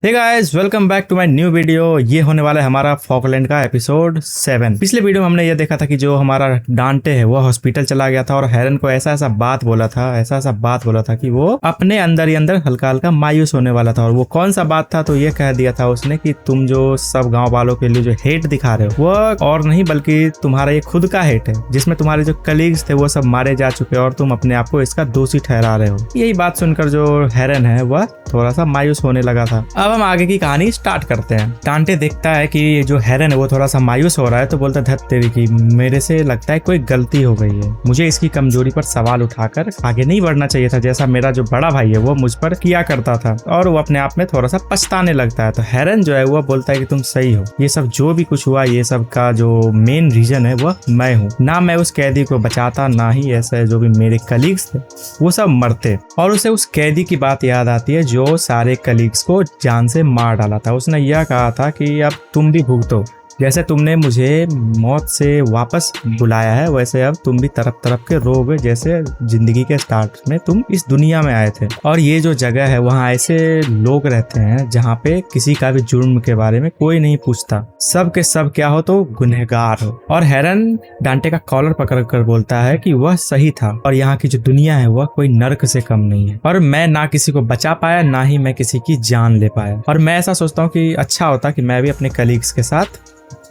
Hey guys, welcome back to my new video. ये होने वाला है हमारा फॉकलैंड का एपिसोड 7। पिछले वीडियो में हमने ये देखा था कि जो हमारा डांटे है वो हॉस्पिटल चला गया था और हेरन को ऐसा बात बोला था कि वो अपने अंदर ही अंदर हल्का हल्का मायूस होने वाला था। और वो कौन सा बात था, तो ये कह दिया था उसने कि तुम जो सब गाँव वालों के लिए जो हेट दिखा रहे हो वो और नहीं बल्कि तुम्हारा ये खुद का हेट है, जिसमें तुम्हारे जो कलीग्स थे वो सब मारे जा चुके और तुम अपने आप को इसका दोषी ठहरा रहे हो। यही बात सुनकर जो हेरन है वह थोड़ा सा मायूस होने लगा था। अब हम आगे की कहानी स्टार्ट करते हैं। डांटे देखता है कि जो हेरन है वो थोड़ा सा मायूस हो रहा है, तो बोलता है धत तेरी की, मेरे से लगता है कोई गलती हो गई है। मुझे इसकी कमजोरी पर सवाल उठाकर आगे नहीं बढ़ना चाहिए था, जैसा मेरा जो बड़ा भाई है वो मुझ पर किया करता था। और वो अपने आप में थोड़ा सा पछताने लगता है। तो हेरन जो है वो बोलता है कि तुम सही हो, ये सब जो भी कुछ हुआ ये सब का जो मेन रीजन है वह मैं हूँ। ना मैं उस कैदी को बचाता, ना ही ऐसे जो भी मेरे कलीग्स थे वो सब मरते। और उसे उस कैदी की बात याद आती है जो सारे कलीग्स को जान से मार डाला था। उसने यह कहा था कि अब तुम भी भुगतो, जैसे तुमने मुझे मौत से वापस बुलाया है वैसे अब तुम भी तरफ तरफ के रोगे, जैसे जिंदगी के स्टार्ट में तुम इस दुनिया में आए थे। और ये जो जगह है वहाँ ऐसे लोग रहते हैं जहाँ पे किसी का भी जुर्म के बारे में कोई नहीं पूछता, सब के सब क्या हो तो गुनहगार हो। और हेरन डांटे का कॉलर पकड़ कर बोलता है कि वह सही था और यहाँ की जो दुनिया है वह कोई नर्क से कम नहीं है। और मैं ना किसी को बचा पाया, ना ही मैं किसी की जान ले पाया। और मैं ऐसा सोचता हूँ कि अच्छा होता कि मैं भी अपने कलीग्स के साथ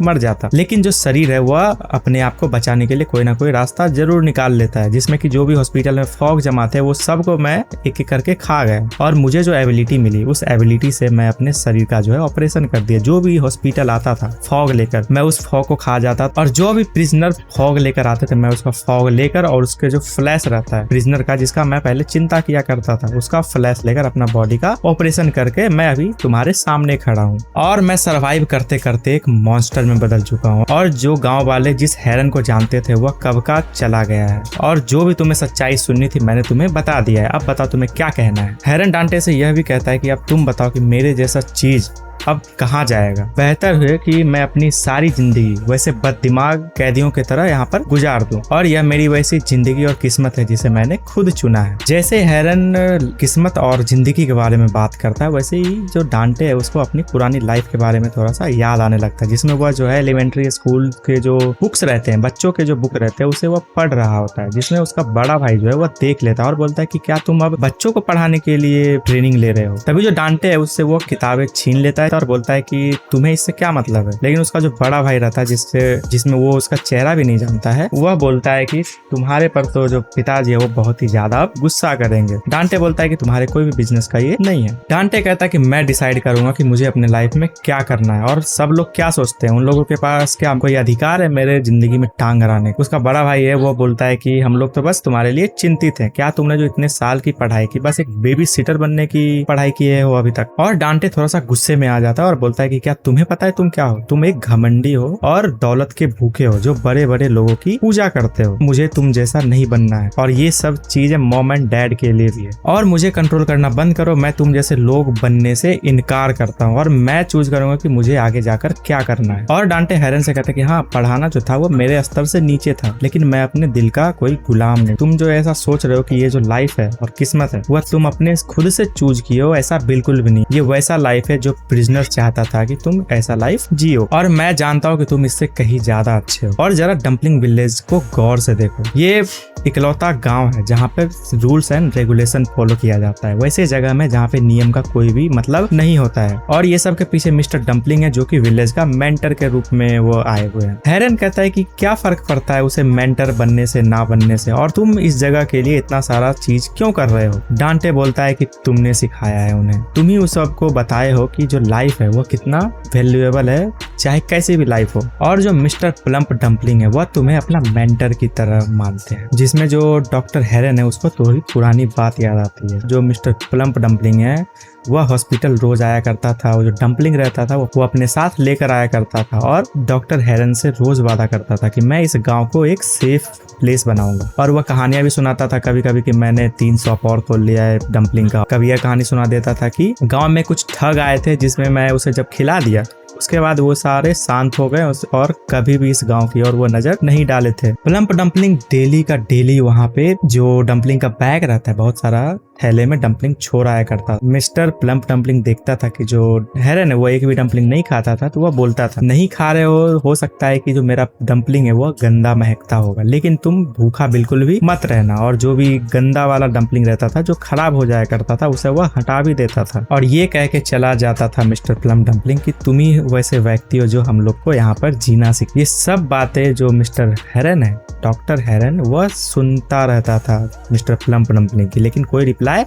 मर जाता, लेकिन जो शरीर है वह अपने आप को बचाने के लिए कोई ना कोई रास्ता जरूर निकाल लेता है, जिसमें कि जो भी हॉस्पिटल में फॉग जमा थे वो सबको मैं एक एक करके खा गया। और मुझे जो एबिलिटी मिली उस एबिलिटी से मैं अपने शरीर का जो है ऑपरेशन कर दिया। जो भी हॉस्पिटल आता था फॉग लेकर, मैं उस फॉग को खा जाता और जो भी प्रिजनर फॉग लेकर आते थे मैं उसका फॉग लेकर और उसके जो फ्लैश रहता है प्रिजनर का, जिसका मैं पहले चिंता किया करता था, उसका फ्लैश लेकर अपना बॉडी का ऑपरेशन करके मैं अभी तुम्हारे सामने खड़ा हूँ। और मैं सर्वाइव करते करते एक मॉन्स्टर में बदल चुका हूँ। और जो गांव वाले जिस हेरन को जानते थे वह कब का चला गया है। और जो भी तुम्हें सच्चाई सुननी थी मैंने तुम्हें बता दिया है, अब बताओ तुम्हें क्या कहना है। हेरन डांटे से यह भी कहता है कि अब तुम बताओ कि मेरे जैसा चीज अब कहाँ जाएगा। बेहतर है कि मैं अपनी सारी जिंदगी वैसे बददिमाग कैदियों की तरह यहाँ पर गुजार दूं, और यह मेरी वैसी जिंदगी और किस्मत है जिसे मैंने खुद चुना है। जैसे हेरन किस्मत और जिंदगी के बारे में बात करता है, वैसे ही जो डांटे है उसको अपनी पुरानी लाइफ के बारे में थोड़ा सा याद आने लगता है, जिसमें वह जो है एलिमेंट्री स्कूल के जो बुक्स रहते हैं, बच्चों के जो बुक रहते हैं उसे वह पढ़ रहा होता है, जिसमें उसका बड़ा भाई जो है वह देख लेता है और बोलता है कि क्या तुम अब बच्चों को पढ़ाने के लिए ट्रेनिंग ले रहे हो। तभी जो डांटे है उससे वो किताबें छीन लेता है और बोलता है कि तुम्हें इससे क्या मतलब है। लेकिन उसका जो बड़ा भाई रहता है जिसमें वो उसका चेहरा भी नहीं जानता है, वह बोलता है कि तुम्हारे पर तो जो पिताजी है वो बहुत ही ज्यादा गुस्सा करेंगे। डांटे बोलता है कि तुम्हारे कोई भी बिजनेस का ये नहीं है। डांटे कहता है कि मैं डिसाइड करूंगा कि मुझे अपने लाइफ में क्या करना है और सब लोग क्या सोचते हैं, उन लोगों के पास क्या कोई अधिकार है मेरे जिंदगी में टांग अड़ाने। उसका बड़ा भाई है वो बोलता है कि हम लोग तो बस तुम्हारे लिए चिंतित हैं, क्या तुमने जो इतने साल की पढ़ाई की बस एक बेबी सिटर बनने की पढ़ाई की है हो अभी तक। और डांटे थोड़ा सा गुस्से में आ जाता है और बोलता है कि क्या तुम्हें पता है तुम क्या हो, तुम एक घमंडी हो और दौलत के भूखे हो जो बड़े बड़े लोगों की पूजा करते हो। मुझे तुम जैसा नहीं बनना है और ये सब चीजें मॉम एंड डैड के लिए भी है। और मुझे कंट्रोल करना बंद करो, मैं तुम जैसे लोग बनने से इनकार करता हूँ और मैं चूज करूंगा कि मुझे आगे जाकर क्या करना है। और डांटे हेरन से कहते कि हाँ, पढ़ाना जो था वो मेरे स्तर से नीचे था, लेकिन मैं अपने दिल का कोई गुलाम नहीं। तुम जो ऐसा सोच रहे हो कि ये जो लाइफ है और किस्मत है वह तुम अपने खुद से चूज किए हो, ऐसा बिल्कुल भी नहीं। ये वैसा लाइफ है जो प्रिजनर चाहता था कि तुम ऐसा लाइफ जियो, और मैं जानता हूँ कि तुम इससे कहीं ज्यादा अच्छे हो। और जरा डम्पलिंग विलेज को गौर से देखो, ये इकलौता गांव है जहाँ पे रूल्स एंड रेगुलेशन फॉलो किया जाता है, वैसे जगह में जहाँ पे नियम का कोई भी मतलब नहीं होता है। और ये सब के पीछे मिस्टर डम्पलिंग है जो कि विलेज का मेंटर के रूप में वो आए हुए हैं। हेरन कहता है कि क्या फर्क पड़ता है उसे मेंटर बनने से ना बनने से, और तुम इस जगह के लिए इतना सारा चीज क्यों कर रहे हो। डांटे बोलता है कि तुमने सिखाया है उन्हें, तुम ही उस सबको बताए हो कि जो लाइफ है वो कितना वैल्यूएबल है, चाहे कैसी भी लाइफ हो। और जो मिस्टर प्लम्प डम्पलिंग है वह तुम्हें अपना मेंटर की तरह मानते हैं, जिसमें जो डॉक्टर हेरन है उसको थोड़ी पुरानी बात याद आती है। जो मिस्टर प्लम्प डम्पलिंग है वह हॉस्पिटल रोज आया करता था, वो जो डम्पलिंग रहता था वो अपने साथ लेकर आया करता था और डॉक्टर हेरन से रोज वादा करता था कि मैं इस गांव को एक सेफ प्लेस बनाऊंगा। और वह कहानियां भी सुनाता था कभी कभी कि मैंने 3 शॉप और खोल लिया है डम्पलिंग का। कभी यह कहानी सुना देता था कि गांव में कुछ ठग आए थे जिसमें मैं उसे जब खिला दिया उसके बाद वो सारे शांत हो गए और कभी भी इस गांव की ओर वो नजर नहीं डाले थे। प्लम्प डम्पलिंग डेली का डेली वहाँ पे जो डम्पलिंग का बैग रहता है बहुत सारा थैले में डम्पलिंग छोड़ आया करता। मिस्टर प्लम्प डम्पलिंग देखता था कि जो हेरन है वो एक भी डम्पलिंग नहीं खाता था, तो वह बोलता था नहीं खा रहे हो सकता है कि जो मेरा डम्पलिंग है वो गंदा महकता होगा, लेकिन तुम भूखा बिल्कुल भी मत रहना। और जो भी गंदा वाला डम्पलिंग रहता था जो खराब हो जाया करता था उसे वह हटा भी देता था। और ये कह के चला जाता था मिस्टर प्लम्प डम्पलिंग कि तुम ही वैसे व्यक्ति हो जो हम लोग को यहाँ पर जीना सीख। ये सब बातें जो मिस्टर हेरन है, डॉक्टर हेरन, वह सुनता रहता था मिस्टर प्लम्प डम्पलिंग की, लेकिन कोई रिप्लाई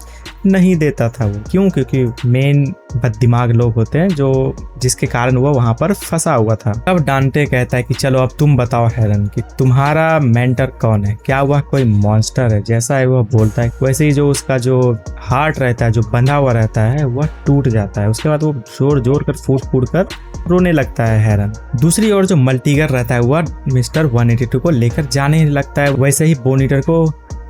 नहीं देता था वो। क्यों? क्योंकि मेन बददिमाग लोग होते हैं जो जिसके कारण वो वहां पर फंसा हुआ था। तब डांटे कहता है कि चलो अब तुम बताओ हेरन कि तुम्हारा मेंटर कौन है, क्या वह कोई मॉन्स्टर है? जैसा है वह बोलता है वैसे ही जो उसका जो हार्ट रहता है जो बंधा हुआ रहता है वह टूट जाता है। उसके बाद वो जोर जोर कर फूट कर रोने लगता है हेरन। दूसरी ओर जो मल्टीगर रहता है वह मिस्टर 182 को लेकर जाने लगता है। वैसे ही बोनीटर को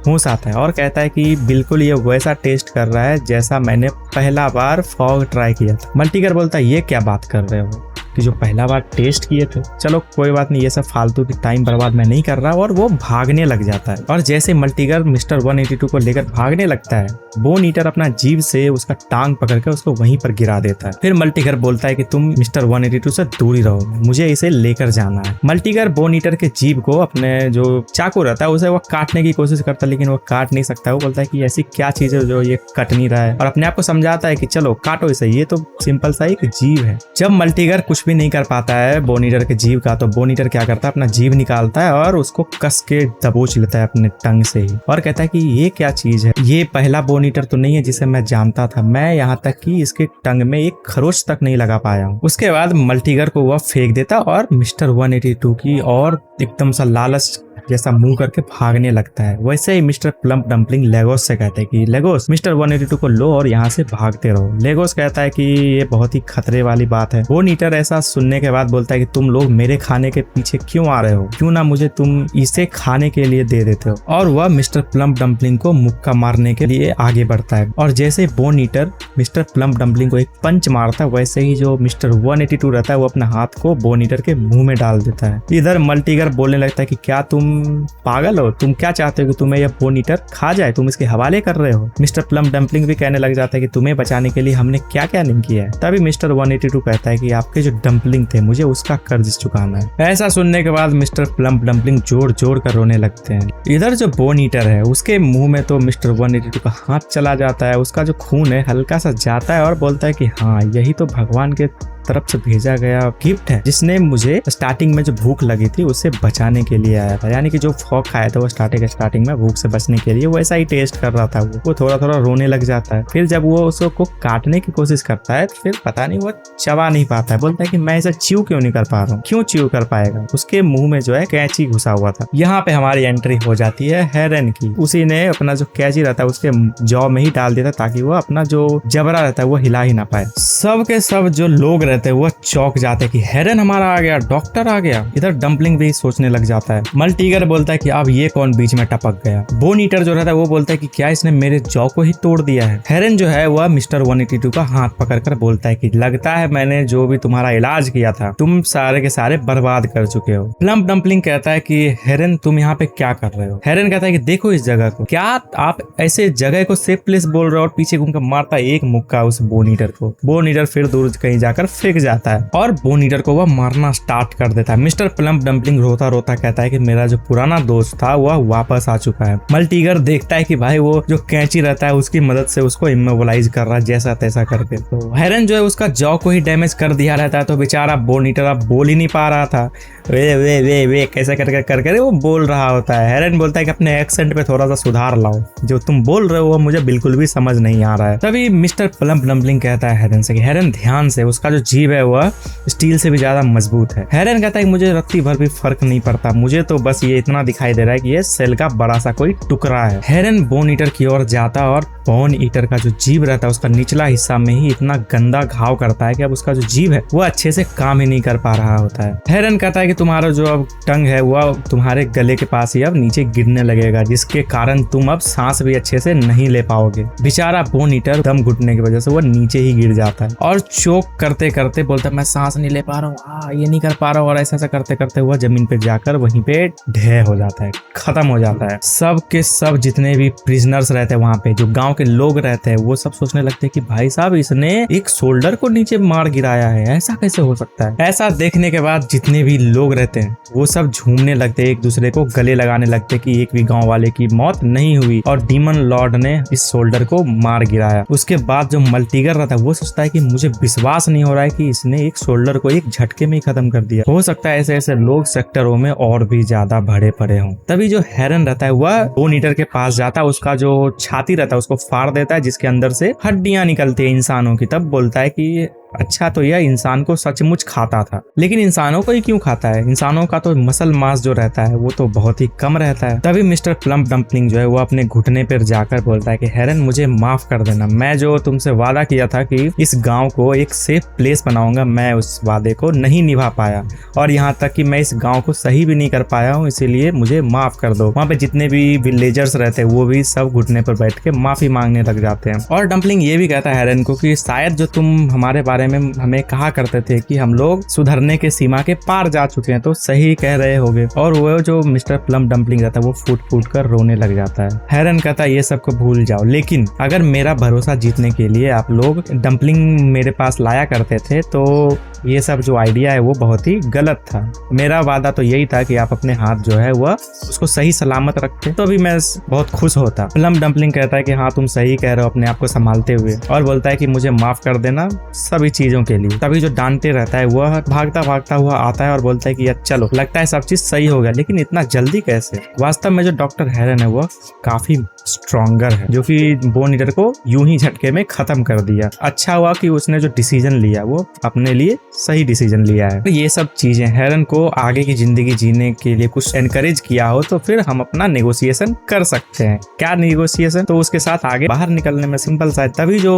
होश आता है और कहता है कि बिल्कुल ये वैसा टेस्ट कर रहा है जैसा मैंने पहला बार फॉग ट्राई किया था। मल्टीगर बोलता है ये क्या बात कर रहे हो कि जो पहला बार टेस्ट किए थे? चलो कोई बात नहीं, ये सब फालतू की टाइम बर्बाद मैं नहीं कर रहा। और वो भागने लग जाता है। और जैसे मल्टीगर मिस्टर 182 को लेकर भागने लगता है, बोन ईटर अपना जीभ से उसका टांग पकड़ के उसको वहीं पर गिरा देता है। फिर मल्टीगर बोलता है कि तुम मिस्टर 182 से दूर ही रहो, मुझे इसे लेकर जाना है। मल्टीगर बोन ईटर के जीभ को अपने जो चाकू रहता है उसे वो काटने की कोशिश करता है, लेकिन वो काट नहीं सकता। वो बोलता है कि ऐसी क्या चीज है जो ये कट नहीं रहा है, और अपने आप को समझाता है कि चलो काटो इसे, ये तो सिंपल सा एक जीभ है। जब मल्टीगर कुछ भी नहीं कर पाता है बोन ईटर के जीभ का, तो बोन ईटर क्या करता है, अपना जीभ निकालता है और उसको कस के दबोच लेता है अपने टंग से ही, और कहता है कि ये क्या चीज है, ये पहला बोन ईटर तो नहीं है जिसे मैं जानता था, मैं यहाँ तक कि इसके टंग में एक खरोच तक नहीं लगा पाया हूँ। उसके बाद मल्टीगर को वह फेंक देता और मिस्टर 182 की और एकदम सा लालच जैसा मुंह करके भागने लगता है। वैसे ही मिस्टर प्लम्प डम्पलिंग लेगोस से कहते हैं कि लेगोस मिस्टर 182 को लो और यहाँ से भागते रहो। लेगोस कहता है कि ये बहुत ही खतरे वाली बात है। बोन ईटर ऐसा सुनने के बाद बोलता है कि तुम लोग मेरे खाने के पीछे क्यों आ रहे हो, क्यों ना मुझे तुम इसे खाने के लिए दे देते हो। और वह मिस्टर प्लम्प डम्पलिंग को मुक्का मारने के लिए आगे बढ़ता है। और जैसे bone eater mister plump dumpling को एक पंच मारता है, वैसे ही जो मिस्टर 182 रहता है वो अपना हाथ को बोन ईटर के मुंह में डाल देता है। इधर मल्टीगर बोलने लगता है कि क्या तुम पागल हो, तुम क्या चाहते हो कि तुम्हें यह बोन ईटर खा जाए, तुम इसके हवाले कर रहे हो। मिस्टर प्लम्प डम्पलिंग भी कहने लग जाता है कि तुम्हें बचाने के लिए हमने क्या क्या नहीं किया है। तभी मिस्टर 182 कहता है कि आपके जो डम्पलिंग थे मुझे उसका कर्ज चुकाना है। ऐसा सुनने के बाद मिस्टर प्लम्प डम्पलिंग जोर जोर कर रोने लगते हैं। इधर जो बोन ईटर है उसके मुंह में तो मिस्टर 182 का हाथ चला जाता है, उसका जो खून है हल्का सा जाता है और बोलता है कि हाँ यही तो भगवान के तरफ से भेजा गया गिफ्ट है, जिसने मुझे स्टार्टिंग में जो भूख लगी थी उससे बचाने के लिए आया था। यानी कि जो फॉग खाया था वो स्टार्टिंग में भूख से बचने के लिए वैसा ही टेस्ट कर रहा था। वो थोड़ा थोड़ा रोने लग जाता है। फिर जब वो उसको काटने की कोशिश करता है फिर पता नहीं वो चबा नहीं पाता है। बोलता है कि मैं इसे च्यू क्यों नहीं कर पा रहा हूँ, क्यों च्यू कर पाएगा। उसके मुंह में जो है कैंची घुसा हुआ था। यहाँ पे हमारी एंट्री हो जाती है हेरन की। उसी ने अपना जो कैंची रहता है उसके जॉ में ही डाल देता ताकि वो अपना जो जबड़ा रहता है वो हिला ही ना पाए। सब के सब जो लोग रहते हैं वो चौंक जाते हैं कि हेरन हमारा आ गया, डॉक्टर आ गया। इधर डम्पलिंग भी सोचने लग जाता है। मल्टीगर बोलता है कि अब ये कौन बीच में टपक गया। बोन ईटर जो रहता है वो बोलता है कि क्या इसने मेरे जॉ को ही तोड़ दिया है। हेरन जो है वह मिस्टर 182 का हाथ पकड़कर बोलता है कि लगता है मैंने जो भी तुम्हारा इलाज किया था तुम सारे के सारे बर्बाद कर चुके हो। प्लम्प डम्पलिंग कहता है कि हेरन तुम यहाँ पे क्या कर रहे हो। हेरन कहता है कि देखो इस जगह को, क्या आप ऐसे जगह को सेफ प्लेस बोल रहे हो, और पीछे घूमकर मारता है एक मुक्का उस बोन ईटर को। बोन ईटर फिर दूर कहीं जाकर फेंक जाता है और बोन ईटर को वह मारना स्टार्ट कर देता है। मिस्टर प्लम्प डम्पलिंग रोता रोता कहता है कि मेरा जो पुराना दोस्त था वह वापस आ चुका है। मल्टीगर देखता है कि भाई वो जो कैंची रहता है उसकी मदद से उसको इमोबलाइज कर रहा है जैसा तैसा करके। तो हेरन जो है उसका जॉ को ही डैमेज कर दिया रहता है, तो बेचारा बोन ईटर अब बोल ही नहीं पा रहा था। वे कैसे करके वो बोल रहा होता है। हेरन बोलता है कि अपने एक्सेंट पे थोड़ा सा सुधार लाओ, जो तुम बोल रहे हो वो मुझे बिल्कुल भी समझ नहीं आ रहा है। तभी मिस्टर प्लम्प डम्पलिंग कहता है हेरन से कि हेरन ध्यान से, उसका जो जीभ है वह स्टील से भी ज्यादा मजबूत है। हेरन कहता है कि मुझे रत्ती भर भी फर्क नहीं पड़ता, मुझे तो बस ये इतना दिखाई दे रहा है कि ये सेल का बड़ा सा कोई टुकड़ा है। हेरन बोन ईटर की ओर जाता और बोन ईटर का जो जीभ रहता है उसका निचला हिस्सा में ही इतना गंदा घाव करता है कि अब उसका जो जीभ है वो अच्छे से काम ही नहीं कर पा रहा होता है। हेरन कहता है कि तुम्हारा जो अब टंग है वो तुम्हारे गले के पास ही अब नीचे गिरने लगेगा, जिसके कारण तुम अब सांस भी अच्छे से नहीं ले पाओगे। बेचारा बोन ईटर दम घुटने की वजह से वो नीचे ही गिर जाता है और चोक करते करते बोलता है मैं सांस नहीं ले पा रहा हूँ, ये नहीं कर पा रहा हूँ, और ऐसा करते करते हुआ जमीन पे जाकर वहीं पे ढह हो जाता है, खत्म हो जाता है। सब के सब जितने भी प्रिजनर्स रहते हैं वहां पे, जो गांव के लोग रहते हैं, वो सब सोचने लगते हैं कि भाई साहब इसने एक सोल्डर को नीचे मार गिराया है, ऐसा कैसे हो सकता है। ऐसा देखने के बाद जितने भी लोग रहते हैं वो सब झूमने लगते हैं, एक दूसरे को गले लगाने लगते हैं कि एक भी गांव वाले की मौत नहीं हुई और डीमन लॉर्ड ने इस सोल्डर को मार गिराया। उसके बाद जो मल्टीगर रहता है वो सोचता है कि मुझे विश्वास नहीं हो रहा है कि इसने एक सोल्डर को एक झटके में ही खत्म कर दिया। हो सकता है ऐसे ऐसे लोग सेक्टरों में और भी ज्यादा भरे पड़े हों। तभी जो हेरन रहता है वह बोन ईटर के पास जाता है, उसका जो छाती रहता है उसको फाड़ देता है, जिसके अंदर से हड्डियां निकलती है इंसानों की। तब बोलता है कि अच्छा तो यह इंसान को सचमुच खाता था, लेकिन इंसानों को ही क्यों खाता है, इंसानों का तो मसल मास जो रहता है वो तो बहुत ही कम रहता है। तभी मिस्टर प्लम्प डम्पलिंग जो है वो अपने घुटने पर जाकर बोलता है कि हेरन मुझे माफ कर देना, मैं जो तुमसे वादा किया था कि इस गांव को एक सेफ प्लेस बनाऊंगा, मैं उस वादे को नहीं निभा पाया और यहाँ तक कि मैं इस गांव को सही भी नहीं कर पाया हूँ, इसीलिए मुझे माफ कर दो। वहाँ पे जितने भी विलेजर्स रहते हैं वो भी सब घुटने पर बैठ के माफी मांगने लग जाते हैं। और डम्पलिंग ये भी कहता है हेरन को कि शायद जो तुम हमारे बारे में हमें कहा करते थे कि हम लोग सुधरने के सीमा के पार जा चुके हैं, तो सही कह रहे होगे। और वो जो मिस्टर प्लम डम्पलिंग रहता है वो फूट फूट कर रोने लग जाता है। हेरन कहता है ये सब को भूल जाओ, लेकिन अगर मेरा भरोसा जीतने के लिए आप लोग डम्पलिंग मेरे पास लाया करते थे तो ये सब जो आइडिया है वो बहुत ही गलत था। मेरा वादा तो यही था कि आप अपने हाथ जो है वह उसको सही सलामत रखते, तो अभी मैं बहुत खुश होता। प्लम डम्पलिंग कहता है कि हाँ तुम सही कह रहे हो अपने आप को संभालते हुए, और बोलता है कि मुझे माफ कर देना सभी चीजों के लिए। तभी जो डांटे रहता है वह भागता भागता हुआ आता है और बोलता है कि यार चलो लगता है सब चीज सही हो गया, लेकिन इतना जल्दी कैसे। वास्तव में जो डॉक्टर हेरन है वह काफी स्ट्रॉन्गर है, जो कि बोन ईटर को यूं ही झटके में खत्म कर दिया। अच्छा हुआ कि उसने जो डिसीजन लिया वो अपने लिए सही डिसीजन लिया है। तो ये सब चीजें हेरन को आगे की जिंदगी जीने के लिए कुछ एनकरेज किया हो तो फिर हम अपना नेगोशिएशन कर सकते हैं। क्या नेगोशिएशन, तो उसके साथ आगे बाहर निकलने में सिंपल सा है। तभी जो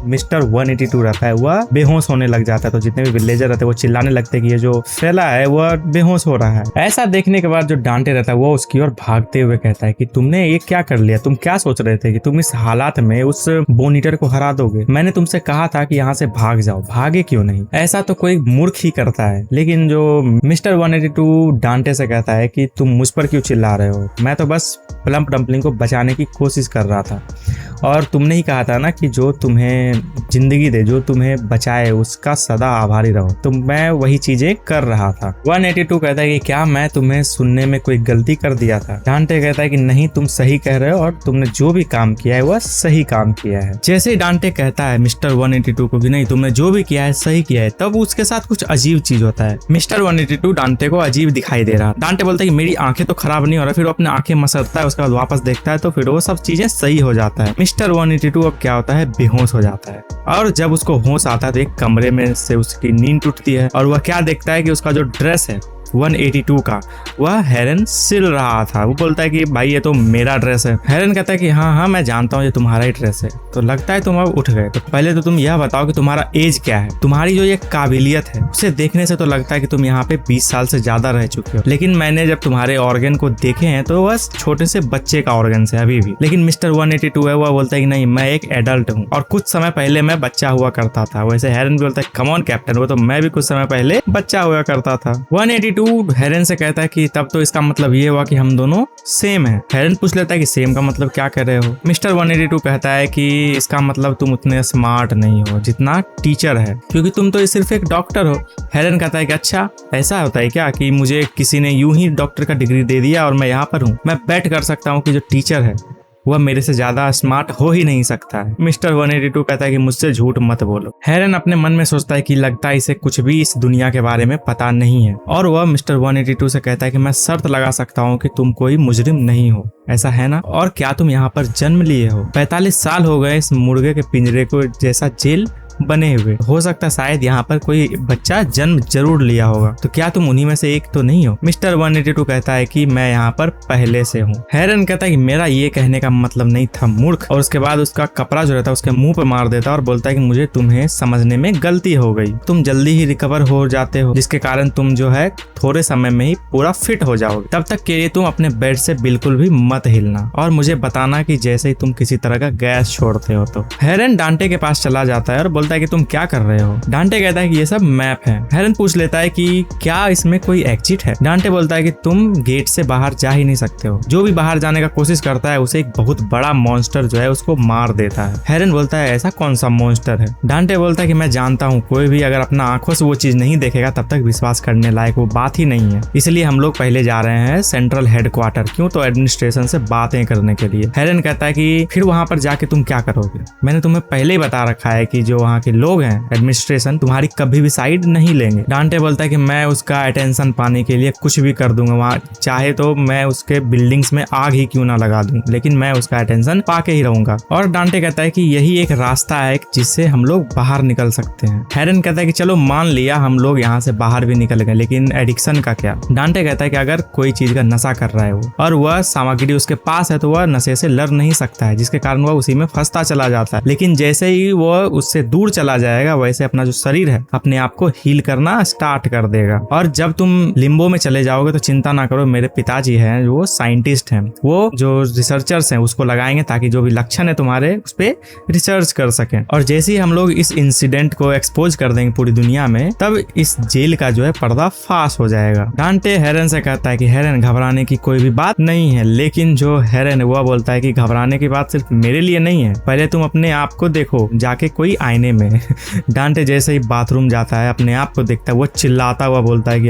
मिस्टर 182 रहता है वह बेहोश होने लग जाता है, तो जितने भी विलेजर रहते हैं वो चिल्लाने लगते हैं कि ये जो फैला है वह बेहोश हो रहा है। ऐसा देखने के बाद जो डांटे रहता है वो उसकी ओर भागते हुए कहता है कि तुमने ये क्या कर लिया, तुम क्या सोच रहे थे कि तुम इस हालात में उस बोन ईटर को हरा दोगे। मैंने तुमसे कहा था कि यहाँ से भाग जाओ, भागे क्यों नहीं। ऐसा तो कोई मूर्ख ही करता है। लेकिन जो मिस्टर 182 डांटे से कहता है कि तुम मुझ पर क्यों चिल्ला रहे हो, मैं तो बस प्लम्प डम्पलिंग को बचाने की कोशिश कर रहा था, और तुमने ही कहा था ना कि जो तुम्हें जिंदगी दे, जो तुम्हें बचाए, उसका सदा आभारी रहो, तो मैं वही चीजें कर रहा था। 182 कहता है कि क्या मैं तुम्हें सुनने में कोई गलती कर दिया था। डांटे कहता है कि नहीं, तुम सही कह रहे हो और तुमने जो भी काम किया है वह सही काम किया है। जैसे ही डांटे कहता है मिस्टर 182 को कि नहीं तुमने जो भी किया है सही किया है, तब उसके साथ कुछ अजीब चीज होता है। मिस्टर 182 डांटे को अजीब दिखाई दे रहा। डांटे बोलता है कि मेरी आंखें तो खराब नहीं हो रहा, फिर वो अपने आंखें मसलता है, उसके बाद वापस देखता है तो फिर वो सब चीजें सही हो जाता है। मिस्टर 182 अब क्या होता है, बेहोश हो जाता है, और जब उसको होश आता है तो एक कमरे में से उसकी नींद टूटती है और वह क्या देखता है कि उसका जो ड्रेस है 182 का वह हेरन सिल रहा था। वो बोलता है कि भाई ये तो मेरा ड्रेस है। हेरन कहता है कि हाँ हाँ मैं जानता हूँ ये तुम्हारा ही ड्रेस है, तो लगता है तुम अब उठ गए। तो पहले तो तुम यह बताओ कि तुम्हारा एज क्या है, तुम्हारी जो ये काबिलियत है उसे देखने से तो लगता है कि तुम यहाँ पे 20 साल से ज्यादा रह चुके हो, लेकिन मैंने जब तुम्हारे ऑर्गन को देखे हैं तो बस छोटे से बच्चे का ऑर्गन है अभी भी। लेकिन मिस्टर 182 है वह बोलता है कि नहीं मैं एक एडल्ट हूँ और कुछ समय पहले मैं बच्चा हुआ करता था। वैसे हेरन भी बोलता है कम ऑन कैप्टन, वो तो मैं भी कुछ समय पहले बच्चा हुआ करता था। 182 हेरन से कहता है कि तब तो इसका मतलब ये हुआ कि हम दोनों सेम हैं। हेरन पूछ लेता है कि सेम का मतलब क्या कर रहे हो। मिस्टर 182 कहता है कि इसका मतलब तुम उतने स्मार्ट नहीं हो जितना टीचर है, क्योंकि तुम तो सिर्फ एक डॉक्टर हो। हेरन कहता है कि अच्छा ऐसा होता है क्या कि मुझे किसी ने यूं ही डॉक्टर का डिग्री दे दिया और मैं यहाँ पर हूँ। मैं बेट कर सकता हूँ कि जो टीचर है वह मेरे से ज्यादा स्मार्ट हो ही नहीं सकता है। मिस्टर 182 कहता है कि मुझसे झूठ मत बोलो। हेरन अपने मन में सोचता है कि लगता है इसे कुछ भी इस दुनिया के बारे में पता नहीं है, और वह मिस्टर 182 से कहता है कि मैं शर्त लगा सकता हूँ कि तुम कोई मुजरिम नहीं हो, ऐसा है ना? और क्या तुम यहाँ पर जन्म लिए हो? 45 साल हो गए इस मुर्गे के पिंजरे को जैसा जेल बने हुए। हो सकता है शायद यहाँ पर कोई बच्चा जन्म जरूर लिया होगा, तो क्या तुम उन्हीं में से एक तो नहीं हो? मिस्टर 182 कहता है कि मैं यहाँ पर पहले से हूँ। हेरन कहता है कि मेरा ये कहने का मतलब नहीं था मूर्ख, और उसके बाद उसका कपड़ा जो रहता है उसके मुंह पे मार देता है और बोलता है कि मुझे तुम्हें समझने में गलती हो गई, तुम जल्दी ही रिकवर हो जाते हो, जिसके कारण तुम जो है थोड़े समय में ही पूरा फिट हो जाओगे। तब तक के लिए तुम अपने बेड से बिल्कुल भी मत हिलना और मुझे बताना कि जैसे ही तुम किसी तरह का गैस छोड़ते हो तो। हेरन डांटे के पास चला जाता है और बोलता है कि तुम क्या कर रहे हो? डांटे कहता है कि ये सब मैप है। हेरन पूछ लेता है कि क्या इसमें कोई एग्जिट है? डांटे बोलता है कि तुम गेट से बाहर जा ही नहीं सकते हो, जो भी बाहर जाने का कोशिश करता है उसे एक बहुत बड़ा मॉन्स्टर जो है उसको मार देता है। हेरन बोलता है ऐसा कौन सा मॉन्स्टर है? डांटे बोलता है कि मैं जानता हूँ, कोई भी अगर अपना आंखों से वो चीज नहीं देखेगा तब तक विश्वास करने लायक वो बात ही नहीं है, इसलिए हम लोग पहले जा रहे हैं सेंट्रल हेडक्वार्टर। क्यों? तो एडमिनिस्ट्रेशन से बातें करने के लिए। हेरन कहता है कि फिर वहां पर जाके तुम क्या करोगे? मैंने तुम्हें पहले ही बता रखा है कि जो वहाँ के लोग हैं एडमिनिस्ट्रेशन तुम्हारी कभी भी साइड नहीं लेंगे। डांटे बोलता है कि मैं उसका अटेंशन पाने के लिए कुछ भी कर दूंगा, वहाँ चाहे तो मैं उसके बिल्डिंग्स में आग ही क्यों ना लगा दूं, लेकिन मैं उसका अटेंशन पाके ही रहूंगा। और डांटे कहता है कि यही एक रास्ता है जिससे हम लोग बाहर निकल सकते हैं। हेरन कहता है कि चलो मान लिया हम लोग यहाँ से बाहर भी निकल गए, लेकिन एडिक्शन का क्या? डांटे कहता है कि अगर कोई चीज का नशा कर रहा है वो और वह सामग्री उसके पास है तो वह नशे से लड़ नहीं सकता है, जिसके कारण वह उसी में फंसता चला जाता है। लेकिन जैसे ही वह उससे दूर चला जाएगा वैसे अपना जो शरीर है अपने आप को हील करना स्टार्ट कर देगा। और जब तुम लिम्बो में चले जाओगे तो चिंता ना करो, मेरे पिताजी हैं वो साइंटिस्ट हैं, वो जो रिसर्चर्स हैं उसको लगाएंगे ताकि जो भी लक्षण है तुम्हारे उस पर रिसर्च कर सकें। और जैसे ही हम लोग इस इंसिडेंट को एक्सपोज कर देंगे पूरी दुनिया में तब इस जेल का जो है पर्दा फाश हो जाएगा। डांटे हेरन से कहता है कि हेरन घबराने की कोई भी बात नहीं है, लेकिन जो हेरन है वह बोलता है कि घबराने की बात सिर्फ मेरे लिए नहीं है, पहले तुम अपने आप को देखो जाके कोई आईने में। डांटे जैसे ही बाथरूम जाता है अपने आप को देखता है वो चिल्लाता हुआ बोलता है कि